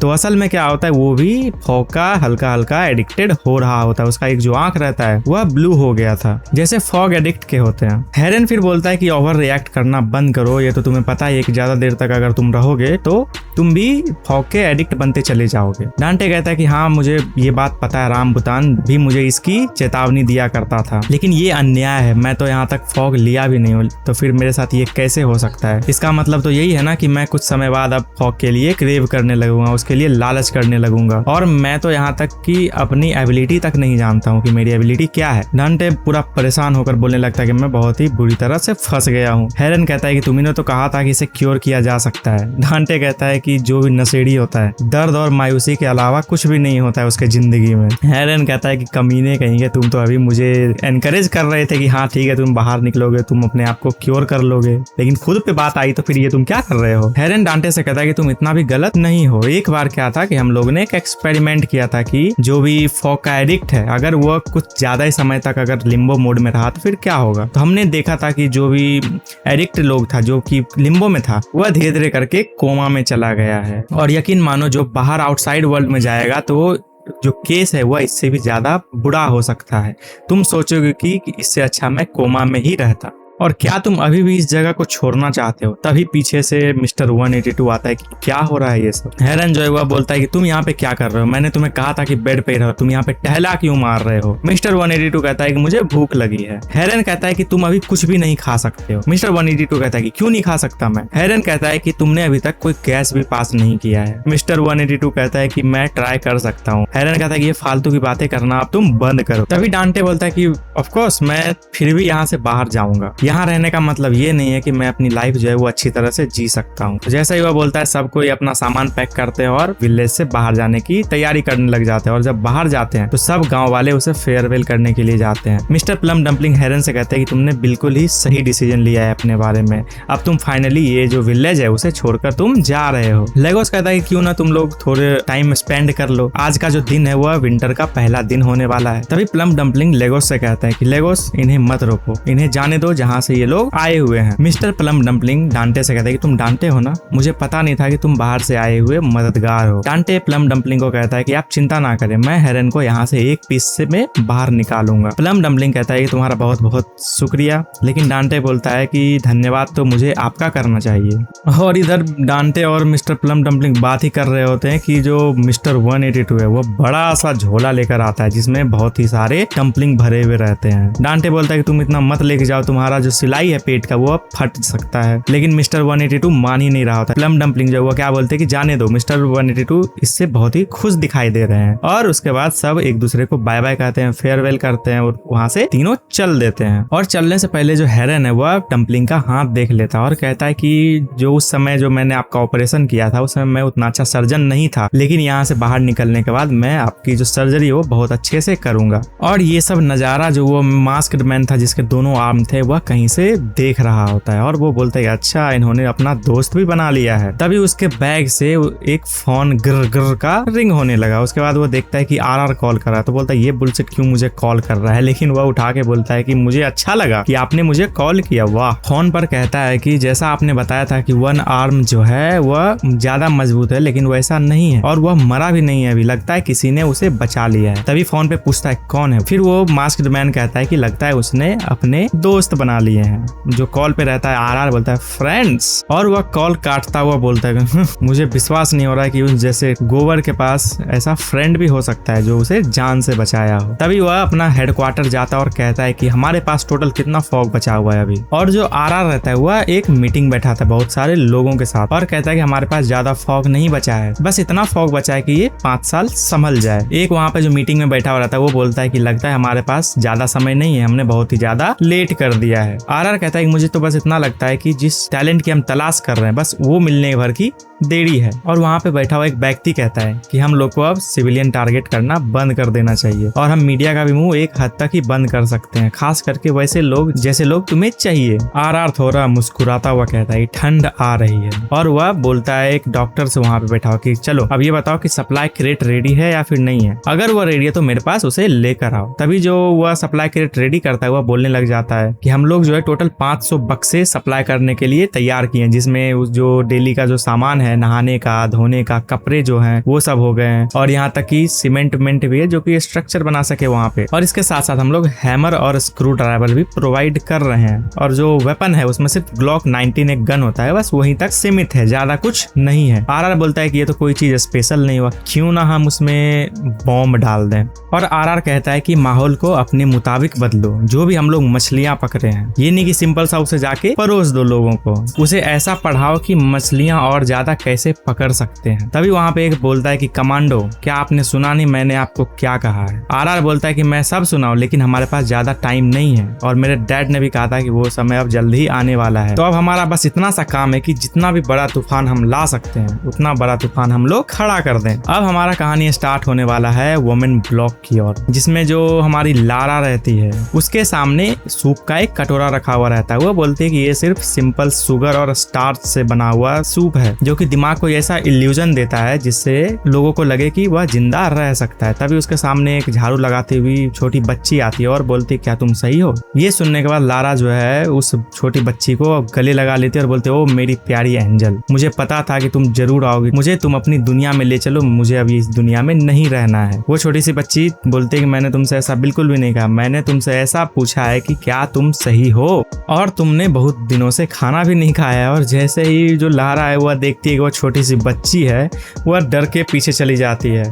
तो असल में क्या होता है वो भी फॉग का हल्का हल्का एडिक्टेड हो रहा होता है, उसका एक जो आंख रहता है वह ब्लू हो गया था जैसे फॉग एडिक्ट के होते हैं। हेरन फिर बोलता है कि ओवर रिएक्ट करना बंद करो, ये तो तुम्हें पता है कि ज्यादा देर तक अगर तुम रहोगे तो तुम भी फॉग के एडिक्ट बनते चले जाओगे। डांटे कहता है कि हाँ मुझे ये बात पता है, राम भूतान भी मुझे इसकी चेतावनी दिया करता था, लेकिन ये अन्याय है, मैं तो यहाँ तक फॉग लिया भी नहीं हूँ, तो फिर मेरे साथ ये कैसे हो सकता है? इसका मतलब तो यही है ना कि मैं कुछ समय बाद अब फॉग के लिए क्रेव करने लगूंगा, उसके लिए लालच करने लगूंगा, और मैं तो यहाँ तक कि अपनी एबिलिटी तक नहीं जानता हूँ कि मेरी एबिलिटी क्या है। डांटे पूरा परेशान होकर बोलने लगता है कि मैं बहुत ही बुरी तरह से फंस गया हूँ। हेरन कहता है कि तुमने तो कहा था कि इसे क्योर किया जा सकता है। डांटे कहता है कि जो भी नशेड़ी होता है दर्द और मायूसी के अलावा कुछ भी नहीं होता है उसके जिंदगी में। हेरन कहता है कि कमीने कहेंगे, तुम तो अभी मुझे एनकरेज कर रहे थे कि हाँ ठीक है तुम बाहर निकलोगे, तुम अपने आप को क्योर कर लोगे, लेकिन खुद पे बात आई तो फिर ये तुम क्या कर रहे हो? हेरन डांटे से कहता है कि तुम इतना भी गलत नहीं हो। एक बार क्या था कि हम लोग ने एक एक्सपेरिमेंट किया था कि जो भी फॉग का एडिक्ट है अगर वो कुछ ज्यादा ही समय तक अगर लिम्बो मोड में रहा तो फिर क्या होगा। तो हमने देखा था कि जो भी एडिक्ट लोग था जो कि लिम्बो में था वह धीरे धीरे करके कोमा में चला गया है, और यकीन मानो जो बाहर आउटसाइड वर्ल्ड में जाएगा तो जो केस है वह इससे भी ज्यादा बुरा हो सकता है। तुम सोचोगे कि इससे अच्छा मैं कोमा में ही रहता। और क्या तुम अभी भी इस जगह को छोड़ना चाहते हो? तभी पीछे से मिस्टर 182 आता है कि क्या हो रहा है ये सब। हेरन जो है वह बोलता है कि तुम यहाँ पे क्या कर रहे हो? मैंने तुम्हें कहा था कि बेड पे रहो, तुम यहाँ पे टहला क्यों मार रहे हो? मिस्टर 182 कहता है कि मुझे भूख लगी है। हेरन कहता है कि तुम अभी कुछ भी नहीं खा सकते हो। मिस्टर 182 कहता है कि क्यों नहीं खा सकता मैं? हेरन कहता है कि तुमने अभी तक कोई गैस भी पास नहीं किया है। मिस्टर 182 कहता है कि मैं ट्राई कर सकता हूँ। हेरन कहता है कि ये फालतू की बातें करना अब तुम बंद करो। तभी डांटे बोलता है कि ऑफकोर्स मैं फिर भी यहाँ से बाहर जाऊंगा, यहाँ रहने का मतलब ये नहीं है कि मैं अपनी लाइफ जो है वो अच्छी तरह से जी सकता हूँ। तो जैसा ही वह बोलता है सब कोई अपना सामान पैक करते हैं और विलेज से बाहर जाने की तैयारी करने लग जाते हैं, और जब बाहर जाते हैं तो सब गांव वाले उसे फेयरवेल करने के लिए जाते हैं। मिस्टर प्लम डम्पलिंग हेरन से कहते हैं कि तुमने बिल्कुल ही सही डिसीजन लिया है अपने बारे में, अब तुम फाइनली ये जो विलेज है उसे छोड़कर तुम जा रहे हो। लेगोस कहता है कि क्यों ना तुम लोग थोड़े टाइम स्पेंड कर लो, आज का जो दिन है वह विंटर का पहला दिन होने वाला है। तभी प्लम डम्पलिंग लेगोस से कहता है कि लेगोस इन्हें मत रोको, इन्हें जाने दो जहाँ से ये लोग आए हुए हैं। मिस्टर प्लम डम्पलिंग डांटे से कहता है कि तुम डांटे हो ना, मुझे पता नहीं था कि तुम बाहर से आए हुए मददगार हो। डांटे प्लम डम्पलिंग को कहता है कि आप चिंता ना करें, मैं हेरन को यहाँ से एक पीस से में बाहर निकालूंगा। प्लम डम्पलिंग कहता है कि तुम्हारा बहुत बहुत शुक्रिया, लेकिन डांटे बोलता है कि धन्यवाद तो मुझे आपका करना चाहिए। और इधर डांटे और मिस्टर प्लम डम्पलिंग बात ही कर रहे होते हैं कि जो मिस्टर 182 है वो बड़ा सा झोला लेकर आता है जिसमें बहुत ही सारे डम्पलिंग भरे हुए रहते हैं। डांटे बोलता है कि तुम इतना मत लेके जाओ, तुम्हारा जो सिलाई है पेट का वो अब फट सकता है। लेकिन मिस्टर 182 मान ही नहीं रहा होता। प्लम डम्पलिंग जो हुआ क्या बोलते हैं कि जाने दो, मिस्टर 182 इससे बहुत ही खुश दिखाई दे रहे हैं। और उसके बाद सब एक दूसरे को बाय बाय कहते हैं, फेयरवेल करते हैं और वहां से तीनों चल देते हैं। और चलने से पहले जो हेरन है वह डम्पलिंग का हाथ देख लेता है और कहता है कि जो उस समय जो मैंने आपका ऑपरेशन किया था उस समय मैं उतना अच्छा सर्जन नहीं था, लेकिन यहाँ से बाहर निकलने के बाद मैं आपकी जो सर्जरी है वो बहुत अच्छे से करूंगा। और ये सब नजारा जो वो मास्क्ड मैन था जिसके दोनों आर्म थे वह कहीं से देख रहा होता है और वो बोलता है अच्छा इन्होंने अपना दोस्त भी बना लिया है। तभी उसके बैग से एक फोन गिर गिर का रिंग होने लगा। उसके बाद वो देखता है कि आरआर कॉल कर रहा है, तो बोलता है ये बुलशिट क्यों मुझे कॉल कर रहा है, लेकिन वह उठा के बोलता है कि मुझे अच्छा लगा कि आपने मुझे कॉल किया। वाह। फोन पर कहता है कि जैसा आपने बताया था कि वन आर्म जो है वह ज्यादा मजबूत है, लेकिन वैसा नहीं है और वह मरा भी नहीं है अभी, लगता है किसी ने उसे बचा लिया है। तभी फोन पे पूछता है कौन है, फिर वो मास्क्ड मैन कहता है कि लगता है उसने अपने दोस्त बना लिए हैं। जो कॉल पे रहता है आरआर बोलता है फ्रेंड्स, और वह कॉल काटता हुआ बोलता है मुझे विश्वास नहीं हो रहा है कि उस जैसे गोवर के पास ऐसा फ्रेंड भी हो सकता है जो उसे जान से बचाया हो। तभी वह अपना हेडक्वार्टर जाता और कहता है कि हमारे पास टोटल कितना फॉग बचा हुआ है अभी। और जो आरआर रहता है वह एक मीटिंग बैठा था बहुत सारे लोगों के साथ और कहता है कि हमारे पास ज्यादा फॉग नहीं बचा है, बस इतना फॉग बचा है कि ये 5 साल संभल जाए। एक वहाँ पे जो मीटिंग में बैठा हुआ रहता है वो बोलता है कि लगता है हमारे पास ज्यादा समय नहीं है, हमने बहुत ही ज्यादा लेट कर दिया है। आरआर कहता है कि मुझे तो बस इतना लगता है कि जिस टैलेंट की हम तलाश कर रहे हैं बस वो मिलने भर की देरी है। और वहाँ पे बैठा हुआ एक व्यक्ति कहता है कि हम लोग को अब सिविलियन टारगेट करना बंद कर देना चाहिए और हम मीडिया का भी मुंह एक हद तक ही बंद कर सकते हैं, खास करके वैसे लोग जैसे लोग तुम्हें चाहिए। आरआर थोड़ा मुस्कुराता हुआ कहता है ठंड आ रही है और वह बोलता है एक डॉक्टर से वहाँ पे बैठा हुआ कि चलो अब ये बताओ कि सप्लाई क्रेट रेडी है या फिर नहीं है, अगर वह रेडी है तो मेरे पास उसे लेकर आओ। तभी जो वह सप्लाई क्रेट रेडी करता है वह बोलने लग जाता है कि हम लोग जो है टोटल 500 बक्से सप्लाई करने के लिए तैयार किए हैं, जिसमें जो डेली का जो सामान है नहाने का धोने का कपड़े जो हैं वो सब हो गए हैं और यहाँ तक कि सीमेंट भी है जो कि स्ट्रक्चर बना सके वहाँ पे। और इसके साथ साथ हम लोग हैमर और स्क्रू ड्राइवर भी प्रोवाइड कर रहे हैं और जो वेपन है उसमें सिर्फ ग्लॉक 19 एक गन होता है, बस वहीं तक सीमित है, ज्यादा कुछ नहीं है। आरआर बोलता है कि ये तो कोई चीज स्पेशल नहीं हुआ, क्यों ना हम उसमें बॉम्ब डाल दें। और आरआर कहता है कि माहौल को अपने मुताबिक बदलो, जो भी हम लोग मछलियां पकड़े हैं ये नहीं कि सिंपल सा उसे जाके परोस दो लोगों को, उसे ऐसा पढ़ाओ कि मछलियां और ज्यादा कैसे पकड़ सकते हैं। तभी वहाँ पे एक बोलता है कि कमांडो क्या आपने सुना नहीं मैंने आपको क्या कहा है। आरआर बोलता है कि मैं सब सुना हूं लेकिन हमारे पास ज्यादा टाइम नहीं है और मेरे डैड ने भी कहा था कि वो समय अब जल्द ही आने वाला है, तो अब हमारा बस इतना सा काम है कि जितना भी बड़ा तूफान हम ला सकते हैं उतना बड़ा तूफान हम लोग खड़ा कर दें। अब हमारा कहानी स्टार्ट होने वाला है वुमेन ब्लॉक की ओर, जिसमें जो हमारी लारा रहती है उसके सामने सूप का एक कटोरा रखा हुआ रहता है। वो बोलती है कि ये सिर्फ सिंपल शुगर और स्टार्च से बना हुआ सूप है जो कि दिमाग को ऐसा इल्यूजन देता है जिससे लोगों को लगे कि वह जिंदा रह सकता है। तभी उसके सामने एक झाड़ू लगाती हुई छोटी बच्ची आती है और बोलती है क्या तुम सही हो। ये सुनने के बाद लारा जो है उस छोटी बच्ची को गले लगा लेती है और बोलते ओ मेरी प्यारी एंजल, मुझे पता था कि तुम जरूर आओगी, मुझे तुम अपनी दुनिया में ले चलो, मुझे अभी इस दुनिया में नहीं रहना है। वो छोटी सी बच्ची बोलती है कि मैंने तुमसे ऐसा बिल्कुल भी नहीं कहा, मैंने तुमसे ऐसा पूछा है कि क्या तुम सही हो और तुमने बहुत दिनों से खाना भी नहीं खाया। और जैसे ही जो लारा है वह देखती है कि वो छोटी सी बच्ची है वह डर के पीछे चली जाती है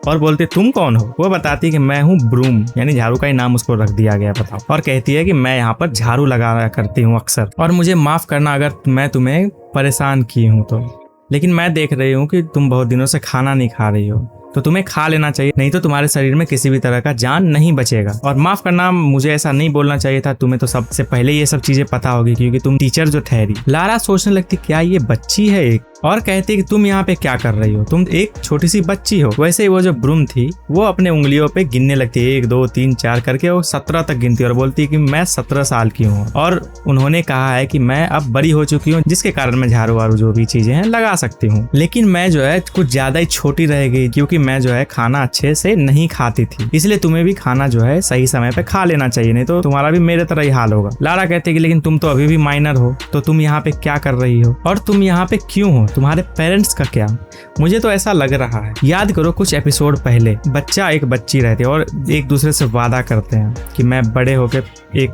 और बोलती तुम कौन हो। वो बताती है कि मैं हूँ ब्रूम, यानी झाड़ू का ही नाम उसको रख दिया गया बताओ, और कहती है कि मैं यहाँ पर झाड़ू लगा करती हूँ अक्सर और मुझे माफ करना अगर मैं तुम्हें परेशान की हूँ तो, लेकिन मैं देख रही हूँ कि तुम बहुत दिनों से खाना नहीं खा रही हो तो तुम्हें खा लेना चाहिए, नहीं तो तुम्हारे शरीर में किसी भी तरह का जान नहीं बचेगा। और माफ करना मुझे ऐसा नहीं बोलना चाहिए था, तुम्हें तो सबसे पहले ये सब चीजें पता होगी क्योंकि तुम टीचर जो ठहरी। लारा सोचने लगती क्या ये बच्ची है एक, और कहती कि तुम यहाँ पे क्या कर रही हो, तुम एक छोटी सी बच्ची हो। वैसे ही वो जो ब्रूम थी वो अपने उंगलियों पे गिनने लगती है 1 2 3 4 करके, वो 17 तक गिनती है और बोलती है कि मैं 17 साल की हूँ और उन्होंने कहा है कि मैं अब बड़ी हो चुकी हूँ जिसके कारण मैं झाड़ू वारू जो भी चीजें हैं लगा सकती हूँ, लेकिन मैं जो है कुछ ज्यादा ही छोटी रह गई क्योंकि मैं जो है खाना अच्छे से नहीं खाती थी, इसलिए तुम्हें भी खाना जो है सही समय पे खा लेना चाहिए, नहीं तो तुम्हारा भी मेरे तरह ही हाल होगा। लारा कहती है कि लेकिन तुम तो अभी भी माइनर हो, तो तुम यहाँ पे क्या कर रही हो और तुम यहाँ पे क्यों हो, तुम्हारे पेरेंट्स का क्या। मुझे तो ऐसा लग रहा है, याद करो कुछ एपिसोड पहले बच्चा एक बच्ची रहती है और एक दूसरे से वादा करते हैं कि मैं बड़े होकर एक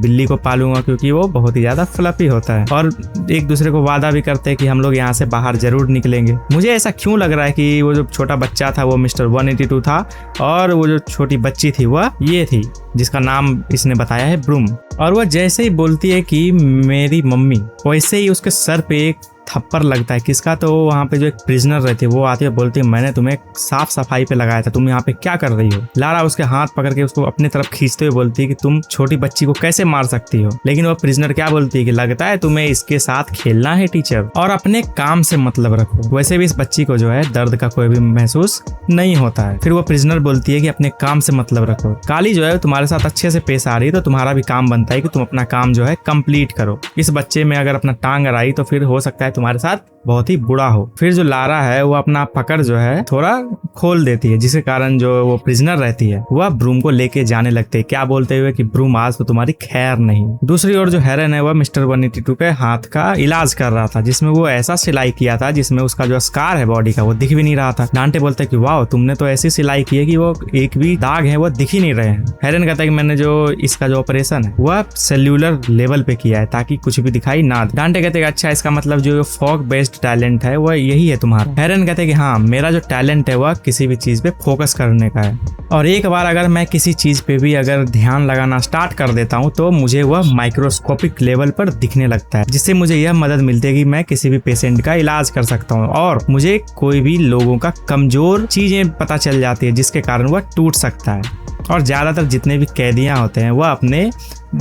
बिल्ली को पालूंगा क्योंकि वो बहुत ही ज्यादा फ्लफी होता है, और एक दूसरे को वादा भी करते हैं कि हम लोग यहाँ से बाहर जरूर निकलेंगे। मुझे ऐसा क्यों लग रहा है कि वो जो छोटा बच्चा बच्चा था वो मिस्टर 182 था, और वो जो छोटी बच्ची थी वह ये थी जिसका नाम इसने बताया है ब्रूम। और वह जैसे ही बोलती है कि मेरी मम्मी, वैसे ही उसके सर पे एक थप्पड़ लगता है। किसका? तो वहाँ पे जो एक प्रिजनर रहती है वो आती है, बोलती है मैंने तुम्हें साफ सफाई पे लगाया था, तुम यहाँ पे क्या कर रही हो। लारा उसके हाथ पकड़ के उसको अपनी तरफ खींचते हुए बोलती है कि तुम छोटी बच्ची को कैसे मार सकती हो। लेकिन वो प्रिजनर क्या बोलती है कि लगता है तुम्हें इसके साथ खेलना है टीचर, और अपने काम से मतलब रखो। वैसे भी इस बच्ची को जो है दर्द का कोई भी महसूस नहीं होता है। फिर वो प्रिजनर बोलती है कि अपने काम से मतलब रखो, काली जो है तुम्हारे साथ अच्छे से पेश आ रही है तो तुम्हारा भी काम बनता है कि तुम अपना काम जो है कंप्लीट करो। इस बच्चे में अगर अपना टांग अड़ाई तो फिर हो सकता है तुम्हारे साथ बहुत ही बुरा हो। फिर जो लारा है वो अपना पकड़ जो है थोड़ा खोल देती है, जिसके कारण जो वो प्रिजनर रहती है वह ब्रूम को लेके जाने लगते हैं, क्या बोलते हुए कि ब्रूम आज तो तुम्हारी खैर नहीं। दूसरी ओर जो हेरन है वह मिस्टर 182 के हाथ का इलाज कर रहा था, जिसमें वो ऐसा सिलाई किया था जिसमें उसका जो स्कार है बॉडी का वो दिख भी नहीं रहा था। डांटे बोलता है कि वाह तुमने तो ऐसी सिलाई की है कि वो एक भी दाग है वो दिख ही नहीं रहे हैं। हेरन कहता है कि मैंने जो इसका जो ऑपरेशन है वह सेल्यूलर लेवल पे किया है ताकि कुछ भी दिखाई ना दे। डांटे कहते हैं अच्छा इसका मतलब जो फॉग बेस्ड टैलेंट है वह यही है तुम्हारा। हेरन कहते हैं कि हाँ मेरा जो टैलेंट है वह किसी भी चीज पे फोकस करने का है, और एक बार अगर मैं किसी चीज पे भी अगर ध्यान लगाना स्टार्ट कर देता हूँ तो मुझे वह माइक्रोस्कोपिक लेवल पर दिखने लगता है, जिससे मुझे यह मदद मिलती है कि मैं किसी भी पेशेंट का इलाज कर सकता हूँ, और मुझे कोई भी लोगों का कमजोर चीजें पता चल जाती है जिसके कारण वह टूट सकता है। और ज्यादातर जितने भी कैदियां होते हैं वह अपने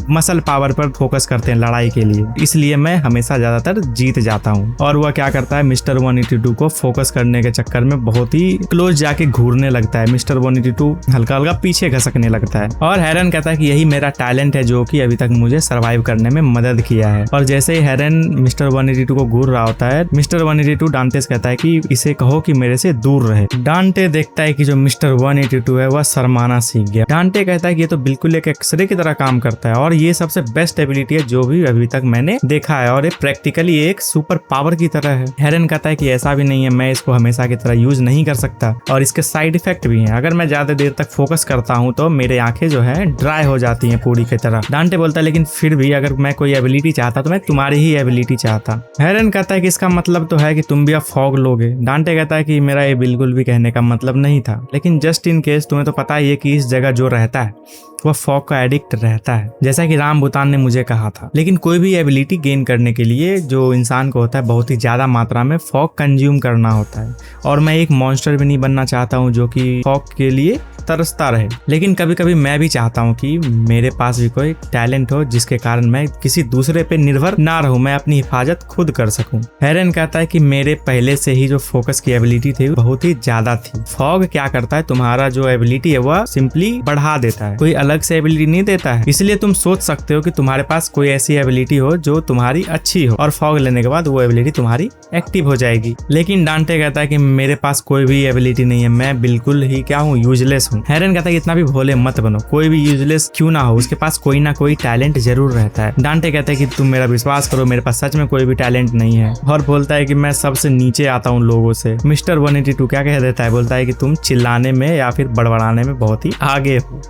मसल पावर पर फोकस करते हैं लड़ाई के लिए, इसलिए मैं हमेशा ज्यादातर जीत जाता हूँ। और वह क्या करता है मिस्टर 182 को फोकस करने के चक्कर में बहुत ही क्लोज जाके घूरने लगता है। मिस्टर 182 हल्का हल्का पीछे खसकने लगता है, और हेरन कहता है कि यही मेरा टैलेंट है जो कि अभी तक मुझे सर्वाइव करने में मदद किया है। और जैसे ही हेरन मिस्टर 182 को घूर रहा होता है, मिस्टर 182 डांटे से कहता है कि इसे कहो कि मेरे से दूर रहे। डांटे देखता है कि जो मिस्टर 182 है वह शर्माना सीख गया। डांटे कहता है कि ये तो बिल्कुल एक एक्सरे की तरह काम करता है, और ये सबसे बेस्ट एबिलिटी है जो भी अभी तक मैंने देखा है, और ये प्रैक्टिकली एक सुपर पावर की तरह है। हेरन कहता है कि ऐसा भी नहीं है, मैं इसको हमेशा की तरह यूज नहीं कर सकता, और इसके साइड इफेक्ट भी हैं। अगर मैं ज्यादा देर तक फोकस करता हूँ तो मेरे आंखें जो है ड्राई हो जाती हैं पूरी की तरह। डांटे बोलता है लेकिन फिर भी अगर मैं कोई एबिलिटी चाहता तो मैं तुम्हारी ही एबिलिटी चाहता। हेरन कहता है कि इसका मतलब तो है कि तुम भी अब फॉग लोगे। डांटे कहता है कि मेरा ये बिल्कुल भी कहने का मतलब नहीं था, लेकिन जस्ट इन केस तुम्हें तो पता ही है कि इस जगह जो रहता है वह फॉग का एडिक्ट रहता है, जैसा कि राम भूतान ने मुझे कहा था। लेकिन कोई भी एबिलिटी गेन करने के लिए जो इंसान को होता है बहुत ही ज्यादा मात्रा में फॉग कंज्यूम करना होता है, और मैं एक मॉन्स्टर भी नहीं बनना चाहता हूँ जो कि फॉग के लिए तरसता रहे। लेकिन कभी कभी मैं भी चाहता हूँ कि मेरे पास भी कोई टैलेंट हो जिसके कारण मैं किसी दूसरे पे निर्भर ना रहूं, मैं अपनी हिफाजत खुद कर सकूं। हेरन कहता है कि मेरे पहले से ही जो फोकस की एबिलिटी थी बहुत ही ज्यादा थी। फॉग क्या करता है, तुम्हारा जो एबिलिटी है वह सिंपली बढ़ा देता है, कोई अलग से एबिलिटी नहीं देता है। इसलिए तुम सोच सकते हो कि तुम्हारे पास कोई ऐसी एबिलिटी हो जो तुम्हारी अच्छी हो, और फॉग लेने के बाद वो एबिलिटी तुम्हारी एक्टिव हो जाएगी। लेकिन डांटे कहता है कि मेरे पास कोई भी एबिलिटी नहीं है, मैं बिल्कुल ही क्या हूँ, यूजलेस हूँ। हेरन कहता है कि इतना भी भोले मत बनो, कोई भी यूजलेस क्यों ना हो, उसके पास कोई ना कोई टैलेंट जरूर रहता है। डांटे कहता है कि तुम मेरा विश्वास करो, मेरे पास सच में कोई भी टैलेंट नहीं है, और बोलता है कि मैं सबसे नीचे आता हूँ लोगों से। मिस्टर 182 क्या कह देता है, बोलता है कि तुम चिल्लाने में या फिर बड़बड़ाने में बहुत ही आगे हो।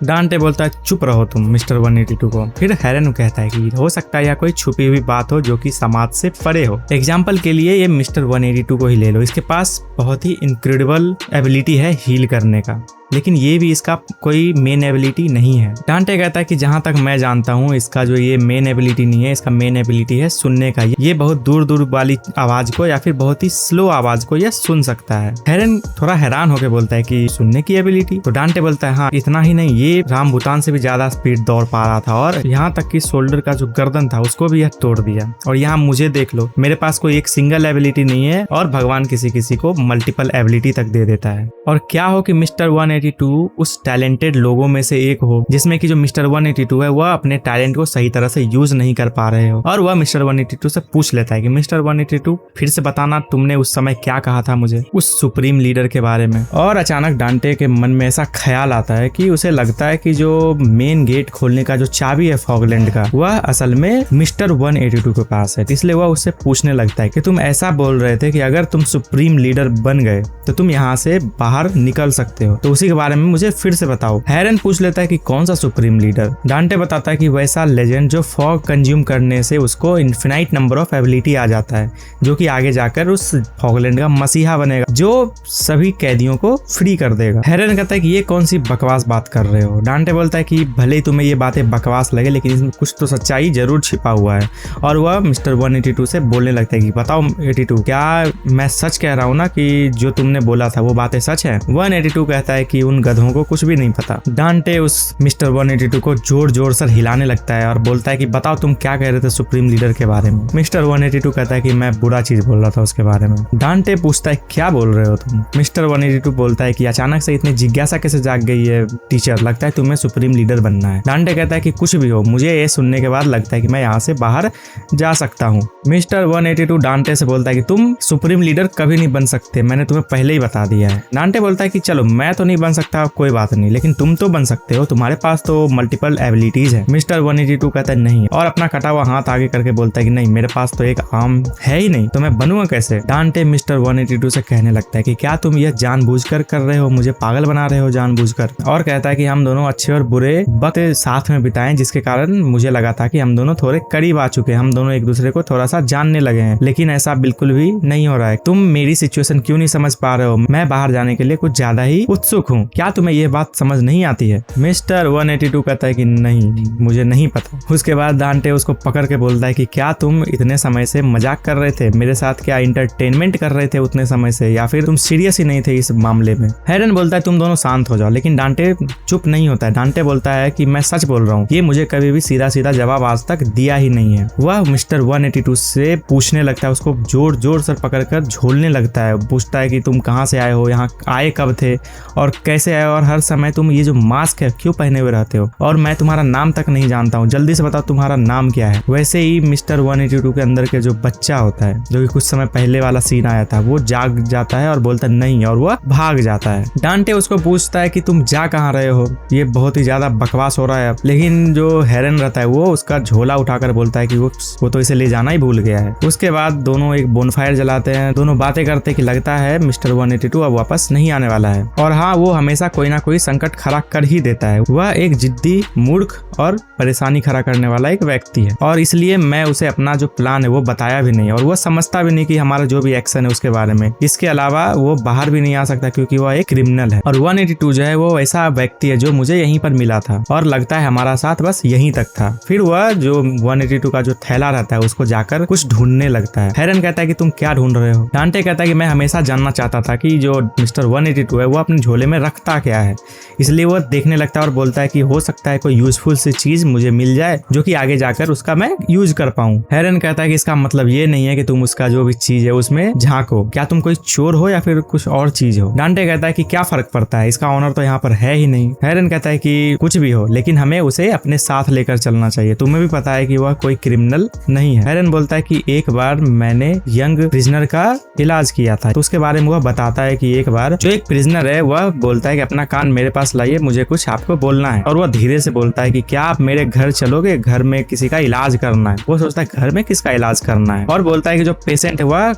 डांटे बोलता है चुप रहो तुम मिस्टर 182 को। फिर हेरन कहता है कि हो सकता है यह कोई छुपी हुई बात हो जो कि समाज से परे हो। एग्जाम्पल के लिए ये मिस्टर 182 को ही ले लो, इसके पास बहुत ही इनक्रेडिबल एबिलिटी है हील करने का, लेकिन ये भी इसका कोई मेन एबिलिटी नहीं है। डांटे कहता है कि जहां तक मैं जानता हूँ इसका जो ये मेन एबिलिटी नहीं है, इसका मेन एबिलिटी है सुनने का। ये बहुत दूर दूर वाली आवाज को या फिर बहुत ही स्लो आवाज को यह सुन सकता है। हेरन थोड़ा हैरान होकर बोलता है कि सुनने की एबिलिटी, तो डांटे बोलता है हाँ इतना ही नहीं, ये राम भूतान से भी ज्यादा स्पीड दौड़ पा रहा था, और यहाँ तक कि शोल्डर का जो गर्दन था उसको भी यह तोड़ दिया। और यहाँ मुझे देख लो, मेरे पास कोई एक सिंगल एबिलिटी नहीं है, और भगवान किसी किसी को मल्टीपल एबिलिटी तक दे देता है। और क्या हो कि मिस्टर 182 उस टैलेंटेड लोगों में से एक हो जिसमें कि जो मिस्टर 182 है वह अपने टैलेंट को सही तरह से यूज नहीं कर पा रहे हो, और वह मिस्टर 182 से पूछ लेता है कि मिस्टर 182 फिर से बताना तुमने उस समय क्या कहा था मुझे उस सुप्रीम लीडर के बारे में। और अचानक डांटे के मन में ऐसा ख्याल आता है कि उसे लगता है कि जो मेन गेट खोलने का जो चाबी है फॉगलैंड का वह असल में मिस्टर 182 के पास है। इसलिए वह उससे पूछने लगता है कि तुम ऐसा बोल रहे थे कि अगर तुम सुप्रीम लीडर बन गए तो तुम यहाँ से बाहर निकल सकते हो, तो उसे उसी के बारे में मुझे फिर से बताओ। हेरन पूछ लेता है कि कौन सा सुप्रीम लीडर। डांटे बताता है कि वैसा लेजेंड जो फॉग कंज्यूम करने से उसको इन्फिनाइट नंबर ऑफ एबिलिटी आ जाता है, जो कि आगे जाकर उस फॉगलैंड का मसीहा बनेगा, जो सभी कैदियों को फ्री कर देगा। हेरन कहता है कि ये कौन सी बकवास बात कर रहे हो। डांटे बोलता है कि भले ही तुम्हें ये बातें बकवास लगे, लेकिन इसमें कुछ तो सच्चाई जरूर छिपा हुआ है। और वह मिस्टर 182 से बोलने लगता है कि बताओ 82, क्या मैं सच कह रहा हूँ ना कि जो तुमने बोला था वो बातें सच है। 182 कहता है कि उन गधों को कुछ भी नहीं पता। डांटे उस मिस्टर 182 को जोर जोर से हिलाने लगता है और बोलता है कि बताओ तुम क्या कह रहे थे सुप्रीम लीडर के बारे में। मिस्टर 182 कहता है कि मैं बुरा चीज बोल रहा था उसके बारे में। डांटे पूछता है क्या बोल रहे हो तुम। मिस्टर 182 बोलता है कि अचानक से इतनी जिज्ञासा कैसे जाग गई है टीचर, लगता है तुम्हें सुप्रीम लीडर बनना है। डांटे कहता है कि कुछ भी हो, मुझे ये सुनने के बाद लगता है कि मैं यहाँ से बाहर जा सकता हूँ। मिस्टर 182 डांटे से बोलता है कि तुम सुप्रीम लीडर कभी नहीं बन सकते, मैंने तुम्हें पहले ही बता दिया है। डांटे बोलता है कि चलो मैं तो नहीं बन सकता, कोई बात नहीं, लेकिन तुम तो बन सकते हो, तुम्हारे पास तो मल्टीपल एबिलिटीज है। मिस्टर 182 कहता है नहीं, और अपना कटा हुआ हाथ आगे करके बोलता है कि नहीं, मेरे पास तो एक आर्म है ही नहीं, तो मैं बनूंगा कैसे। डांटे मिस्टर 182 से कहने लगता है कि क्या तुम यह जानबूझकर कर रहे हो, मुझे पागल बना रहे हो जानबूझकर। और कहता है कि हम दोनों अच्छे और बुरे वक्त साथ में बिताएं, जिसके कारण मुझे लगा था कि हम दोनों थोड़े करीब आ चुके हैं, हम दोनों एक दूसरे को थोड़ा सा जानने लगे हैं, लेकिन ऐसा बिल्कुल भी नहीं हो रहा है। तुम मेरी सिचुएशन क्यों नहीं समझ पा रहे हो, मैं बाहर जाने के लिए कुछ ज्यादा ही उत्सुक हूँ, क्या तुम्हें यह बात समझ नहीं आती है। मिस्टर 182 कहता है कि नहीं, मुझे नहीं पता। उसके बाद डांटे उसको पकड़ के बोलता है कि क्या तुम इतने समय से मजाक कर रहे थे मेरे साथ, क्या इंटरटेनमेंट कर रहे थे उतने समय से, या फिर तुम सीरियस ही नहीं थे इस मामले में। हेरन बोलता है तुम दोनों शांत हो जाओ, लेकिन डांटे चुप नहीं होता है। डांटे बोलता है कि मैं सच बोल रहा हूँ, ये मुझे कभी भी सीधा सीधा जवाब आज तक दिया ही नहीं है। वह मिस्टर 182 से पूछने लगता है, उसको जोर जोर से पकड़कर झोलने लगता है, पूछता है कि तुम कहाँ से आए हो, यहाँ आए कब थे और कैसे आए, और हर समय तुम ये जो मास्क है क्यों पहने हुए रहते हो, और मैं तुम्हारा नाम तक नहीं जानता हूँ, जल्दी से बताओ तुम्हारा नाम क्या है। वैसे ही मिस्टर 182 के अंदर के जो बच्चा होता है, जो कि कुछ समय पहले वाला सीन आया था, वो जाग जाता है और बोलता नहीं, और वह भाग जाता है। डांटे उसको पूछता है कि तुम जा कहाँ रहे हो, ये बहुत ही ज्यादा बकवास हो रहा है, लेकिन जो हेरन रहता है वो उसका झोला उठाकर बोलता है कि वो तो इसे ले जाना ही भूल गया है। उसके बाद दोनों एक बोनफायर जलाते हैं, दोनों बातें करते हैं कि लगता है मिस्टर 182 अब वापस नहीं आने वाला है, और हाँ, वो हमेशा कोई ना कोई संकट खड़ा कर ही देता है। वह एक जिद्दी, मूर्ख और परेशानी खड़ा करने वाला एक व्यक्ति है, और इसलिए मैं उसे अपना जो प्लान है वो बताया भी नहीं, और वो समझता भी नहीं कि हमारा जो भी एक्शन है उसके बारे में। इसके अलावा वो बाहर भी नहीं आ सकता क्योंकि वह एक क्रिमिनल है, और 182 जो है वो ऐसा व्यक्ति है जो मुझे यहीं पर मिला था, और लगता है हमारा साथ बस यहीं तक था। फिर वह जो 182 का जो थैला रहता है उसको जाकर कुछ ढूंढने लगता है। हेरन कहता है कि तुम क्या ढूंढ रहे हो। डांटे कहता है कि मैं हमेशा जानना चाहता था कि जो मिस्टर 182 है वो अपने झोले में रखता क्या है, इसलिए वो देखने लगता है और बोलता है कि हो सकता है कोई यूजफुल सी चीज मुझे मिल जाए जो कि आगे जाकर उसका मैं यूज कर पाऊं। हेरन कहता है कि इसका मतलब ये नहीं है कि तुम उसका जो भी चीज है उसमें झांको, क्या तुम कोई चोर हो या फिर कुछ और चीज हो। डांटे कहता है कि क्या फर्क पड़ता है, इसका ऑनर तो यहाँ पर है ही नहीं। हेरन कहता है कि कुछ भी हो, लेकिन हमें उसे अपने साथ लेकर चलना चाहिए, तुम्हें भी पता है कि वह कोई क्रिमिनल नहीं है। हेरन बोलता है कि एक बार मैंने यंग प्रिजनर का इलाज किया था, तो उसके बारे में वह बताता है कि एक बार जो एक प्रिजनर है वह बोलता है कि अपना कान मेरे पास लाइए, मुझे कुछ आपको बोलना है, और वह धीरे से बोलता है कि क्या आप मेरे घर चलोगे, घर में किसी का इलाज करना है। वो सोचता है घर में किसका इलाज करना है, और बोलता है कि जो पेशेंट है वह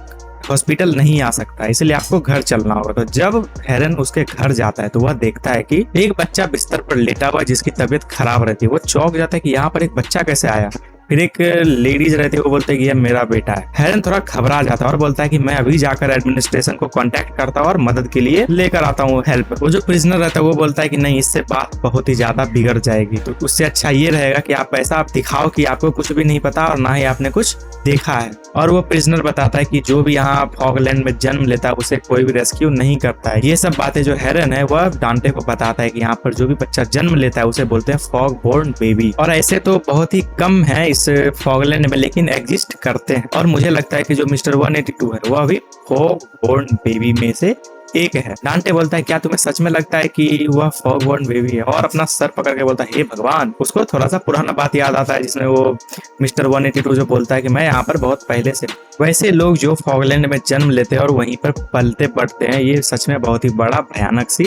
हॉस्पिटल नहीं आ सकता, इसलिए आपको घर चलना होगा। तो जब हेरन उसके घर जाता है तो वह देखता है कि एक बच्चा बिस्तर पर लेटा हुआ जिसकी तबीयत खराब रहती है। वो चौंक जाता है कि यहाँ पर एक बच्चा कैसे आया। फिर एक लेडीज रहती है, वो बोलते हैं कि यह मेरा बेटा है। हेरन थोड़ा घबरा जाता है और बोलता है कि मैं अभी जाकर एडमिनिस्ट्रेशन को कांटेक्ट करता हूँ और मदद के लिए लेकर आता हूँ हेल्प। वो जो प्रिजनर रहता है वो बोलता है कि नहीं, इससे बात बहुत ही ज्यादा बिगड़ जाएगी, तो उससे अच्छा ये रहेगा कि आप ऐसा दिखाओ कि आपको कुछ भी नहीं पता और ना ही आपने कुछ देखा है। और वो प्रिजनर बताता है कि जो भी यहाँ फॉगलैंड में जन्म लेता है उसे कोई भी रेस्क्यू नहीं करता है। ये सब बातें जो हेरन है वह डांटे को बताता है कि यहाँ पर जो भी बच्चा जन्म लेता है उसे बोलते हैं फॉग बोर्न बेबी, और ऐसे तो बहुत ही कम है इस फॉगलैंड में, लेकिन एग्जिस्ट करते हैं। और मुझे लगता है कि जो मिस्टर 182 है वह अभी फॉग बोर्न बेबी में से एक है। डांटे बोलता है क्या तुम्हें सच में लगता है कि वह फॉग बोर्न बेबी है, और अपना सर पकड़ के बोलता है हे भगवान। उसको थोड़ा सा पुराना बात याद आता है जिसमें वो मिस्टर 182 जो बोलता है कि मैं यहाँ पर बहुत पहले से। वैसे लोग जो फॉगलैंड में जन्म लेते हैं और वहीं पर पलते पड़ते हैं, ये सच में बहुत ही बड़ा भयानक सी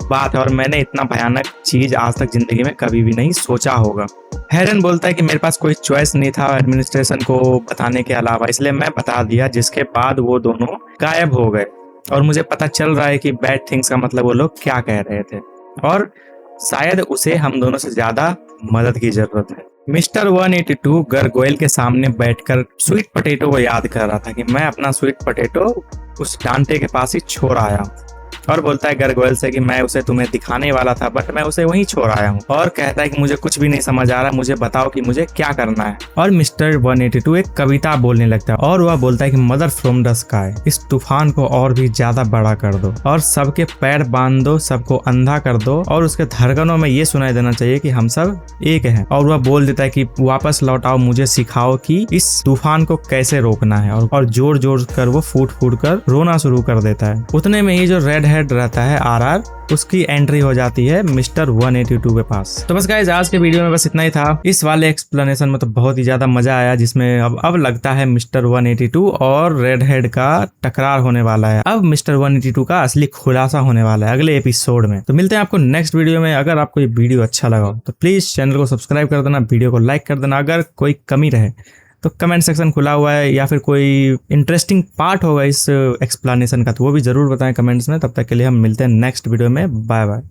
बात है, और मैंने इतना भयानक चीज आज तक जिंदगी में कभी भी नहीं सोचा होगा। हेरन बोलता है कि मेरे पास कोई चॉइस नहीं था एडमिनिस्ट्रेशन को बताने के अलावा, इसलिए मैं बता दिया, जिसके बाद वो दोनों गायब हो गए। और मुझे पता चल रहा है कि बैड थिंग्स का मतलब वो लोग क्या कह रहे थे, और शायद उसे हम दोनों से ज्यादा मदद की जरूरत है। मिस्टर 182 गारगोयल के सामने बैठकर स्वीट पोटैटो को याद कर रहा था कि मैं अपना स्वीट पोटैटो उस डांटे के पास ही छोड़ आया हूँ, और बोलता है गारगोयल से कि मैं उसे तुम्हें दिखाने वाला था बट मैं उसे वहीं छोड़ आया हूँ, और कहता है कि मुझे कुछ भी नहीं समझ आ रहा, मुझे बताओ कि मुझे क्या करना है। और मिस्टर 182 एक कविता बोलने लगता है और वह बोलता है कि मदर फ्रॉम द स्काई, इस तूफान को और भी ज्यादा बड़ा कर दो और सबके पैर बांध दो, सबको अंधा कर दो, और उसके धड़कनों में ये सुनाई देना चाहिए कि हम सब एक हैं। और वह बोल देता है कि वापस लौटाओ, मुझे सिखाओ कि इस तूफान को कैसे रोकना है, और जोर जोर कर वो फूट फूट कर रोना शुरू कर देता है। उतने में ही जो रेड हेड रहता है RR, उसकी एंट्री हो जाती है मिस्टर 182 के पास। तो बस गाइस, आज के वीडियो में बस इतना ही था। इस वाले एक्सप्लेनेशन में तो बहुत ही ज्यादा मजा आया, जिसमें अब लगता है मिस्टर 182 और रेड हेड का टकरार होने वाला है। अब मिस्टर 182 का असली खुलासा होने वाला है अगले एपिसोड में। तो मिलते हैं आपको नेक्स्ट वीडियो में। अगर आपको ये वीडियो अच्छा लगा हो तो प्लीज चैनल को सब्सक्राइब कर देना, वीडियो को लाइक कर देना। अगर कोई कमी रहे तो कमेंट सेक्शन खुला हुआ है, या फिर कोई इंटरेस्टिंग पार्ट होगा इस एक्सप्लेनेशन का तो वो भी जरूर बताएं कमेंट्स में। तब तक के लिए हम मिलते हैं नेक्स्ट वीडियो में। Bye bye.